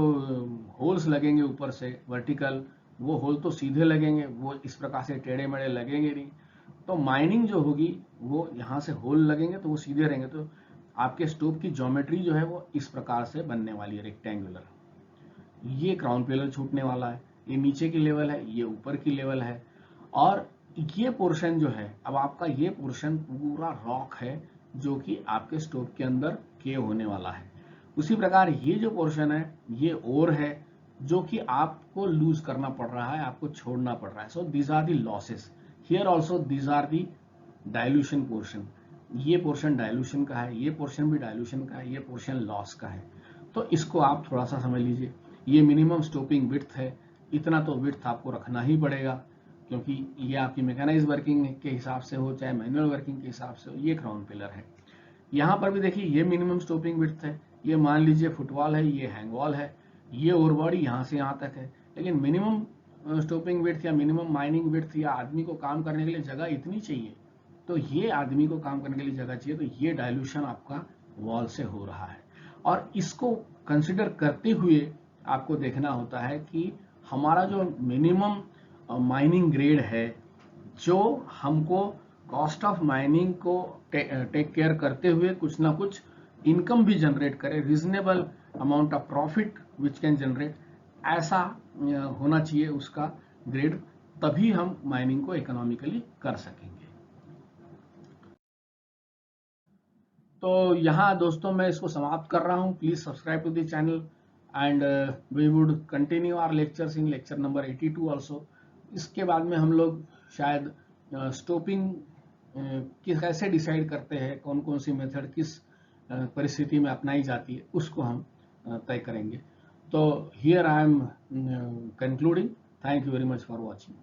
होल्स लगेंगे ऊपर से वर्टिकल, वो होल तो सीधे लगेंगे, वो इस प्रकार से टेढ़े मेढ़े लगेंगे नहीं। तो माइनिंग जो होगी वो यहाँ से होल लगेंगे तो वो सीधे रहेंगे, तो आपके स्टोव की ज्योमेट्री जो है वो इस प्रकार से बनने वाली है, रेक्टेंगुलर। ये क्राउन पिलर छूटने वाला है, ये नीचे की लेवल है, ये ऊपर की लेवल है, और ये पोर्शन जो है, अब आपका ये पोर्शन पूरा रॉक है जो कि आपके स्टोव के अंदर केव होने वाला है। उसी प्रकार ये जो पोर्शन है ये ओर है जो कि आपको लूज करना पड़ रहा है, आपको छोड़ना पड़ रहा है। So these are the losses here also, these are the dilution portion. ये पोर्शन डाइल्यूशन का है, ये पोर्शन भी डाइल्यूशन का है, ये पोर्शन लॉस का है। तो इसको आप थोड़ा सा समझ लीजिए। ये मिनिमम स्टोपिंग विड्थ है, इतना तो विड्थ आपको रखना ही पड़ेगा, क्योंकि ये आपकी मैकेनाइज वर्किंग के हिसाब से हो चाहे मैनुअल वर्किंग के हिसाब से हो। ये क्राउन पिलर है। यहाँ पर भी देखिए ये मिनिमम स्टोपिंग विड्थ है, ये मान लीजिए फुटवॉल है, ये हैंगवॉल है, ये ओवर बॉडी यहाँ से यहाँ तक है। लेकिन मिनिमम स्टोपिंग विड्थ या मिनिमम माइनिंग विड्थ या आदमी को काम करने के लिए जगह इतनी चाहिए, तो ये आदमी को काम करने के लिए जगह चाहिए, तो ये डाइल्यूशन आपका वॉल से हो रहा है। और इसको कंसिडर करते हुए आपको देखना होता है कि हमारा जो मिनिमम माइनिंग ग्रेड है, जो हमको कॉस्ट ऑफ माइनिंग को टेक केयर करते हुए कुछ ना कुछ इनकम भी जनरेट करे, reasonable amount of profit which can generate, ऐसा होना चाहिए उसका ग्रेड, तभी हम माइनिंग को इकोनॉमिकली कर सकेंगे। तो यहाँ दोस्तों मैं इसको समाप्त कर रहा हूँ। Please subscribe to the channel and we would continue our lectures in lecture number 82 also. इसके बाद में हम लोग शायद स्टोपिंग कैसे डिसाइड करते हैं, कौन कौन सी मेथड किस परिस्थिति में अपनाई जाती है, उसको हम तय करेंगे। तो here I am concluding. Thank you very much for watching.